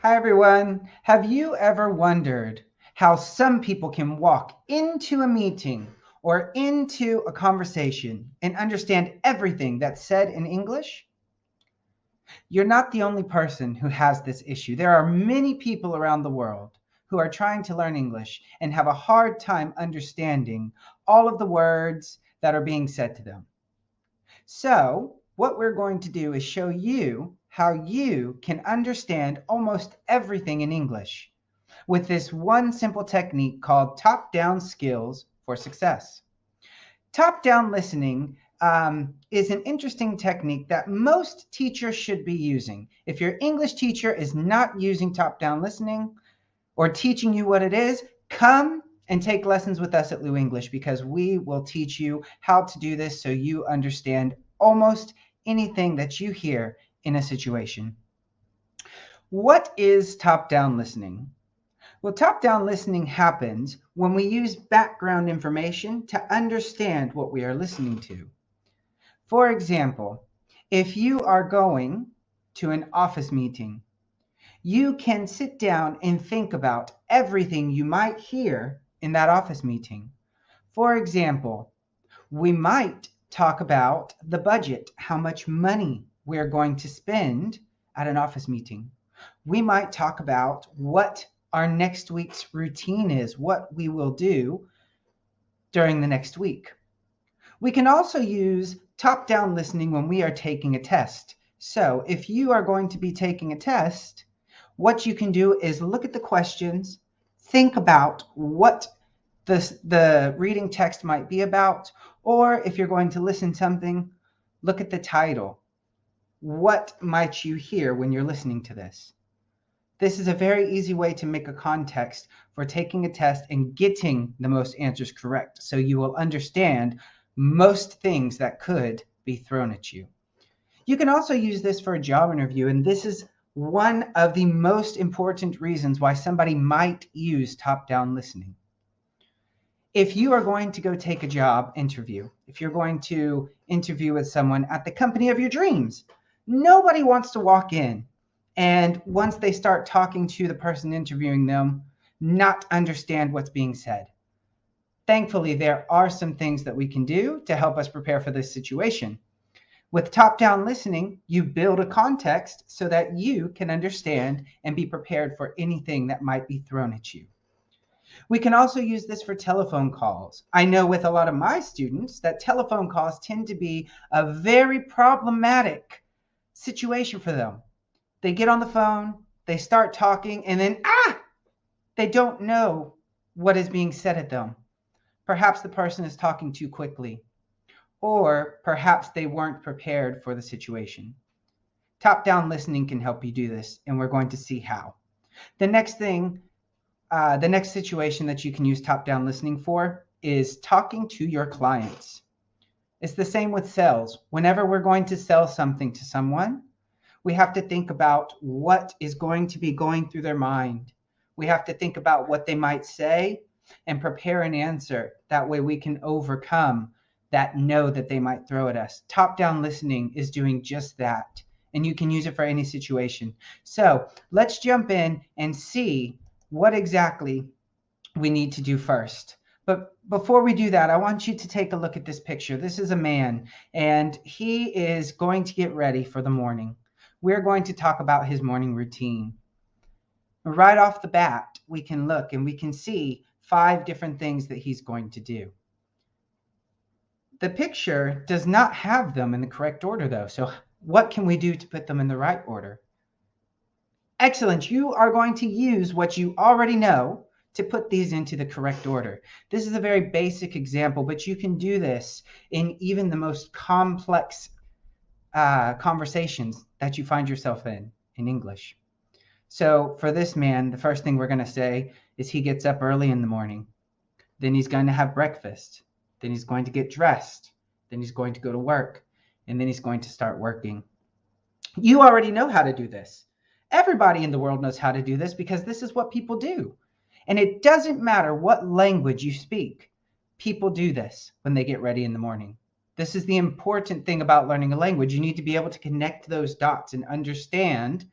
Hi, everyone. Have you ever wondered how some people can walk into a meeting or into a conversation and understand everything that's said in English? You're not the only person who has this issue. There are many people around the world who are trying to learn English and have a hard time understanding all of the words that are being said to them. So, what we're going to do is show you how you can understand almost everything in English with this one simple technique called top-down skills for success. Top-down listening is an interesting technique that most teachers should be using. If your English teacher is not using top-down listening or teaching you what it is, come and take lessons with us at Lou English because we will teach you how to do this so you understand almost anything that you hear in a situation. What is top-down listening? Well, top-down listening happens when we use background information to understand what we are listening to. For example, if you are going to an office meeting, you can sit down and think about everything you might hear in that office meeting. For example, we might talk about the budget, how much money we're going to spend at an office meeting. We might talk about what our next week's routine is, what we will do during the next week. We can also use top-down listening when we are taking a test. So if you are going to be taking a test, what you can do is look at the questions, think about what the reading text might be about, or if you're going to listen something, look at the title. What might you hear when you're listening to this? This is a very easy way to make a context for taking a test and getting the most answers correct, so you will understand most things that could be thrown at you. You can also use this for a job interview, and this is one of the most important reasons why somebody might use top-down listening. If you are going to go take a job interview, if you're going to interview with someone at the company of your dreams, nobody wants to walk in and once they start talking to the person interviewing them, not understand what's being said. Thankfully, there are some things that we can do to help us prepare for this situation. With top-down listening, you build a context so that you can understand and be prepared for anything that might be thrown at you. We can also use this for telephone calls. I know with a lot of my students that telephone calls tend to be a very problematic situation for them. They get on the phone, they start talking, and then, they don't know what is being said at them. Perhaps the person is talking too quickly, or perhaps they weren't prepared for the situation. Top-down listening can help you do this, and we're going to see how. The next situation that you can use top-down listening for is talking to your clients. It's the same with sales. Whenever we're going to sell something to someone, we have to think about what is going to be going through their mind. We have to think about what they might say and prepare an answer. That way we can overcome that no that they might throw at us. Top-down listening is doing just that, and you can use it for any situation. So let's jump in and see what exactly we need to do first. But before we do that, I want you to take a look at this picture. This is a man, and he is going to get ready for the morning. We're going to talk about his morning routine. Right off the bat, we can look and we can see 5 different things that he's going to do. The picture does not have them in the correct order, though. So what can we do to put them in the right order? Excellent. You are going to use what you already know to put these into the correct order. This is a very basic example, but you can do this in even the most complex conversations that you find yourself in English. So for this man, the first thing we're going to say is he gets up early in the morning. Then he's going to have breakfast. Then he's going to get dressed. Then he's going to go to work. And then he's going to start working. You already know how to do this. Everybody in the world knows how to do this because this is what people do. And it doesn't matter what language you speak. People do this when they get ready in the morning. This is the important thing about learning a language. You need to be able to connect those dots and understand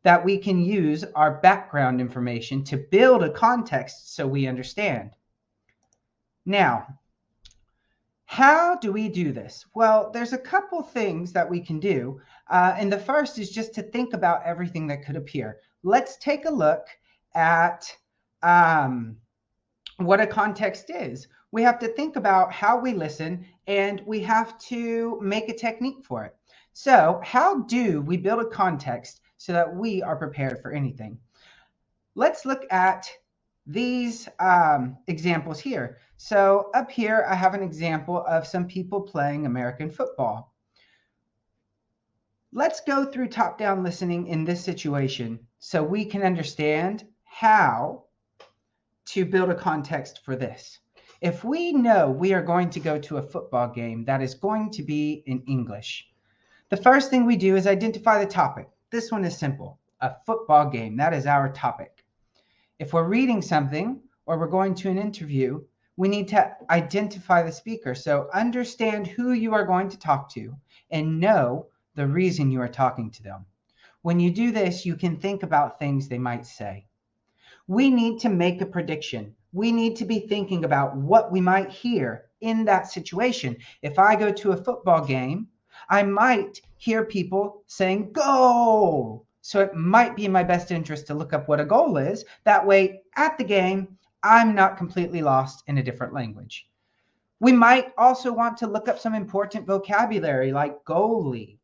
that we can use our background information to build a context so we understand. Now, how do we do this? Well, there's a couple things that we can do. And the first is just to think about everything that could appear. Let's take a look at what a context is. We have to think about how we listen, and we have to make a technique for it. So how do we build a context so that we are prepared for anything? Let's look at these examples here. So up here, I have an example of some people playing American football. Let's go through top-down listening in this situation so we can understand how to build a context for this. If we know we are going to go to a football game that is going to be in English, the first thing we do is identify the topic. This one is simple. A football game, that is our topic. If we're reading something or we're going to an interview, we need to identify the speaker. So understand who you are going to talk to and know the reason you are talking to them. When you do this, you can think about things they might say. We need to make a prediction. We need to be thinking about what we might hear in that situation. If I go to a football game, I might hear people saying goal. So it might be in my best interest to look up what a goal is. That way, at the game, I'm not completely lost in a different language. We might also want to look up some important vocabulary like goalie,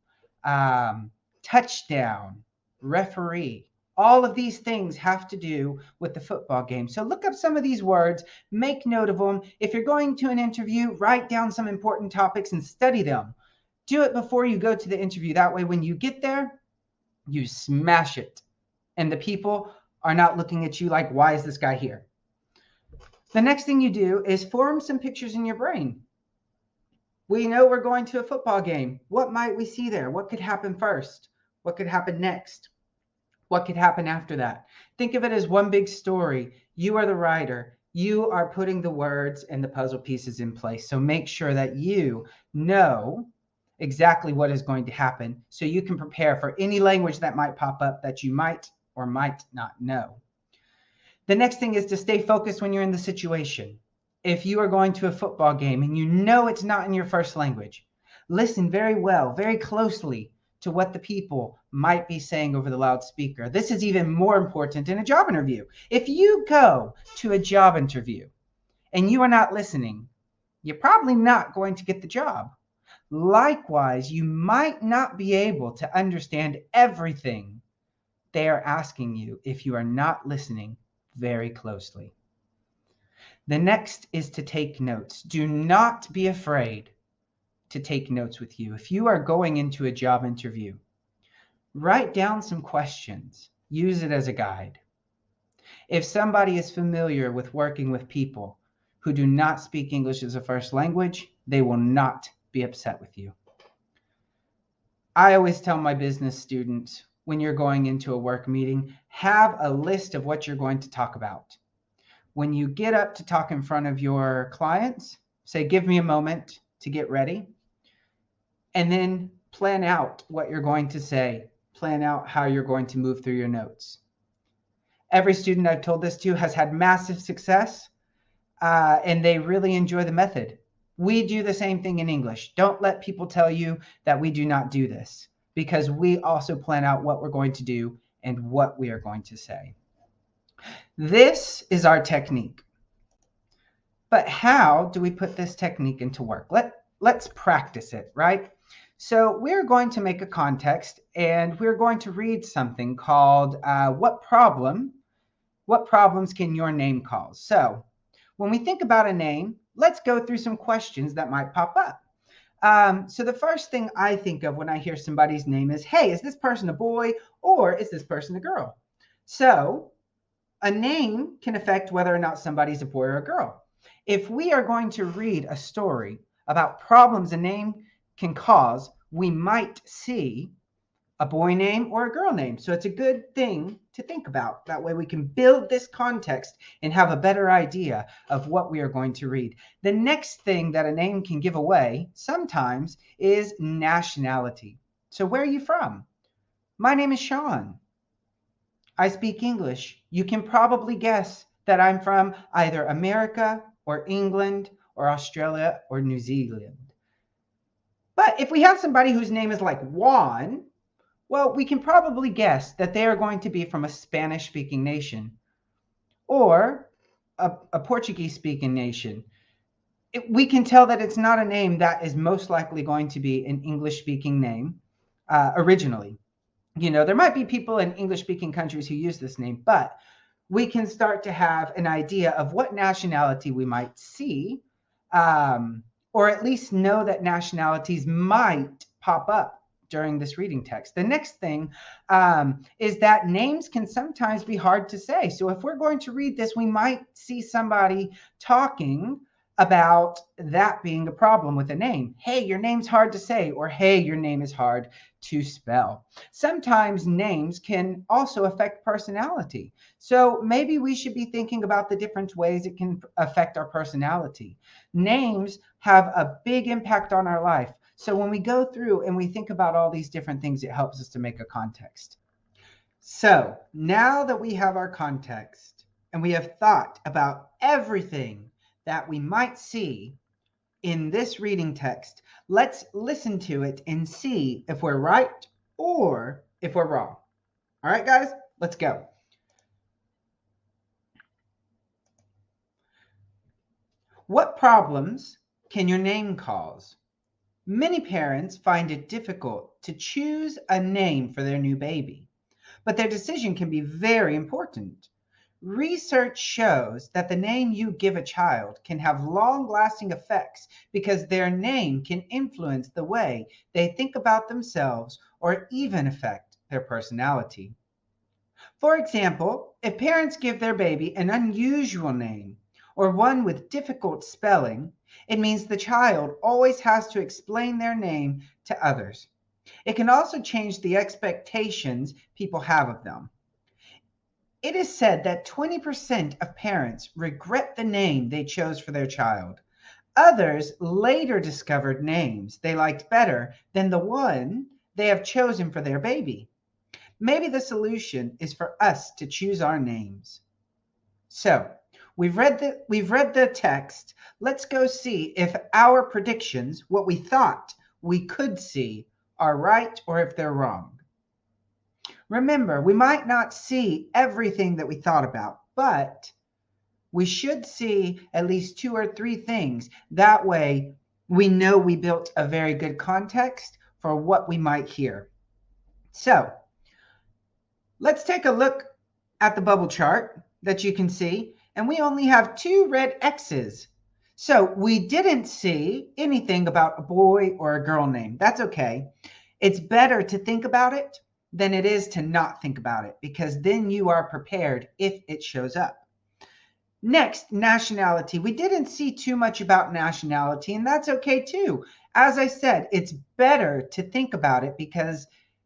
touchdown, referee. All of these things have to do with the football game. So look up some of these words, make note of them. If you're going to an interview, write down some important topics and study them. Do it before you go to the interview. That way, when you get there, you smash it. And the people are not looking at you like, why is this guy here? The next thing you do is form some pictures in your brain. We know we're going to a football game. What might we see there? What could happen first? What could happen next? What could happen after that? Think of it as one big story. You are the writer. You are putting the words and the puzzle pieces in place. So make sure that you know exactly what is going to happen so you can prepare for any language that might pop up that you might or might not know. The next thing is to stay focused when you're in the situation. If you are going to a football game and you know it's not in your first language, listen very well, very closely to what the people might be saying over the loudspeaker. This is even more important in a job interview. If you go to a job interview and you are not listening, you're probably not going to get the job. Likewise, you might not be able to understand everything they are asking you if you are not listening very closely. The next is to take notes. Do not be afraid to take notes with you. If you are going into a job interview, write down some questions. Use it as a guide. If somebody is familiar with working with people who do not speak English as a first language, they will not be upset with you. I always tell my business students, when you're going into a work meeting, have a list of what you're going to talk about. When you get up to talk in front of your clients, say, give me a moment to get ready. And then plan out what you're going to say. Plan out how you're going to move through your notes. Every student I've told this to has had massive success, and they really enjoy the method. We do the same thing in English. Don't let people tell you that we do not do this, because we also plan out what we're going to do and what we are going to say. This is our technique. But how do we put this technique into work? Let's practice it, right? So we're going to make a context, and we're going to read something called what problems can your name cause? So when we think about a name, let's go through some questions that might pop up. So the first thing I think of when I hear somebody's name is, hey, is this person a boy or is this person a girl? So a name can affect whether or not somebody's a boy or a girl. If we are going to read a story about problems a name can cause, we might see a boy name or a girl name. So it's a good thing to think about. That way we can build this context and have a better idea of what we are going to read. The next thing that a name can give away sometimes is nationality. So where are you from? My name is Sean. I speak English. You can probably guess that I'm from either America or England or Australia or New Zealand. But if we have somebody whose name is like Juan, well, we can probably guess that they are going to be from a Spanish speaking nation or a Portuguese speaking nation. We can tell that it's not a name that is most likely going to be an English speaking name originally. There might be people in English speaking countries who use this name, but we can start to have an idea of what nationality we might see, or at least know that nationalities might pop up during this reading text. The next thing is that names can sometimes be hard to say. So if we're going to read this, we might see somebody talking about that being a problem with a name. Hey, your name's hard to say, or hey, your name is hard to spell. Sometimes names can also affect personality. So maybe we should be thinking about the different ways it can affect our personality. Names have a big impact on our life. So when we go through and we think about all these different things, it helps us to make a context. So now that we have our context and we have thought about everything that we might see in this reading text, let's listen to it and see if we're right or if we're wrong. All right, guys, let's go. What problems can your name cause? Many parents find it difficult to choose a name for their new baby, but their decision can be very important. Research shows that the name you give a child can have long-lasting effects because their name can influence the way they think about themselves or even affect their personality. For example, if parents give their baby an unusual name or one with difficult spelling, it means the child always has to explain their name to others. It can also change the expectations people have of them. It is said that 20% of parents regret the name they chose for their child. Others later discovered names they liked better than the one they have chosen for their baby. Maybe the solution is for us to choose our names. So, we've read the text. Let's go see if our predictions, what we thought we could see, are right or if they're wrong. Remember, we might not see everything that we thought about, but we should see at least 2 or 3 things. That way, we know we built a very good context for what we might hear. So, let's take a look at the bubble chart that you can see, and we only have 2 red X's. So we didn't see anything about a boy or a girl name. That's okay. It's better to think about it than it is to not think about it, because then you are prepared if it shows up. Next, nationality. We didn't see too much about nationality, and that's okay too. As I said, it's better to think about it because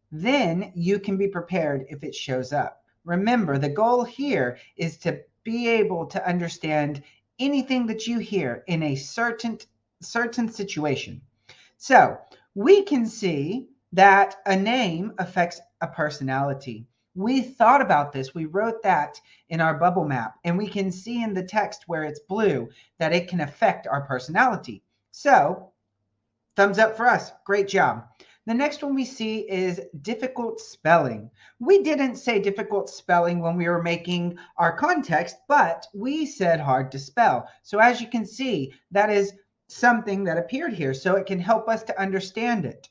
then you can be prepared if it shows up. Remember, the goal here is to be able to understand anything that you hear in a certain situation. So we can see that a name affects a personality. We thought about this. We wrote that in our bubble map, and we can see in the text where it's blue that it can affect our personality. So thumbs up for us. Great job. The next one we see is difficult spelling. We didn't say difficult spelling when we were making our context, but we said hard to spell. So as you can see, that is something that appeared here, so it can help us to understand it.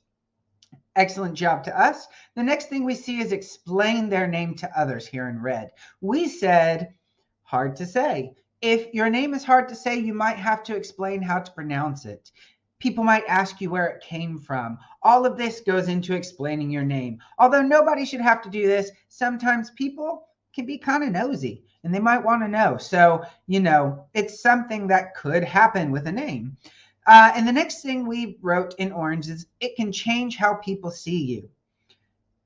Excellent job to us. The next thing we see is explain their name to others here in red. We said hard to say. If your name is hard to say, you might have to explain how to pronounce it. People might ask you where it came from. All of this goes into explaining your name. Although nobody should have to do this, sometimes people can be kind of nosy and they might want to know. So, it's something that could happen with a name. And the next thing we wrote in orange is it can change how people see you.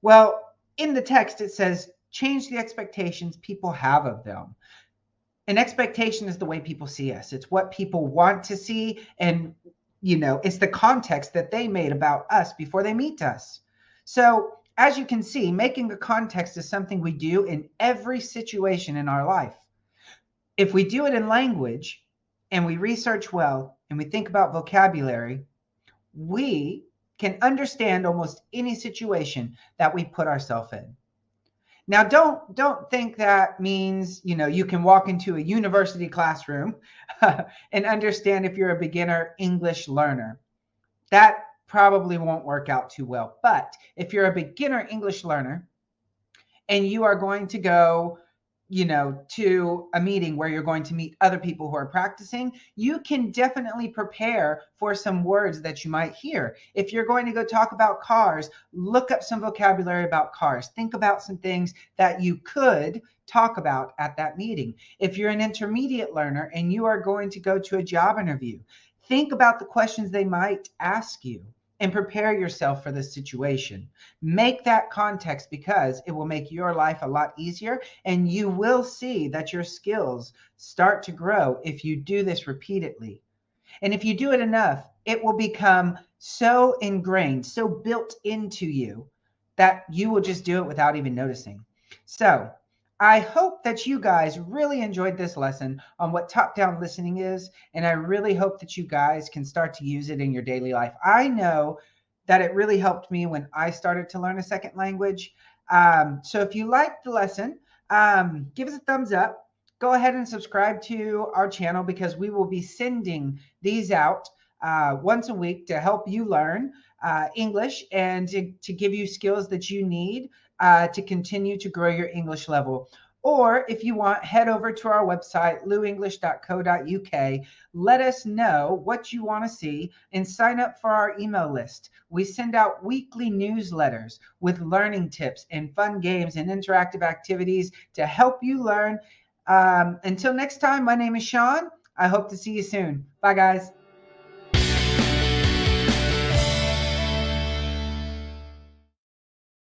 Well, in the text, it says change the expectations people have of them. An expectation is the way people see us. It's what people want to see. And, it's the context that they made about us before they meet us. So As you can see, making a context is something we do in every situation in our life. If we do it in language and we research well and we think about vocabulary, we can understand almost any situation that we put ourselves in. Now, don't think that means, you can walk into a university classroom and understand if you're a beginner English learner. That probably won't work out too well. But if you're a beginner English learner and you are going to go, to a meeting where you're going to meet other people who are practicing, you can definitely prepare for some words that you might hear. If you're going to go talk about cars, look up some vocabulary about cars. Think about some things that you could talk about at that meeting. If you're an intermediate learner and you are going to go to a job interview, think about the questions they might ask you and prepare yourself for this situation. Make that context because it will make your life a lot easier, and you will see that your skills start to grow if you do this repeatedly. And if you do it enough, it will become so ingrained, so built into you that you will just do it without even noticing. So I hope that you guys really enjoyed this lesson on what top-down listening is, and I really hope that you guys can start to use it in your daily life. I know that it really helped me when I started to learn a second language. So if you liked the lesson, give us a thumbs up. Go ahead and subscribe to our channel because we will be sending these out once a week to help you learn English and to give you skills that you need to continue to grow your English level. Or if you want, head over to our website, luenglish.co.uk. Let us know what you want to see and sign up for our email list. We send out weekly newsletters with learning tips and fun games and interactive activities to help you learn. Until next time, my name is Sean. I hope to see you soon. Bye, guys.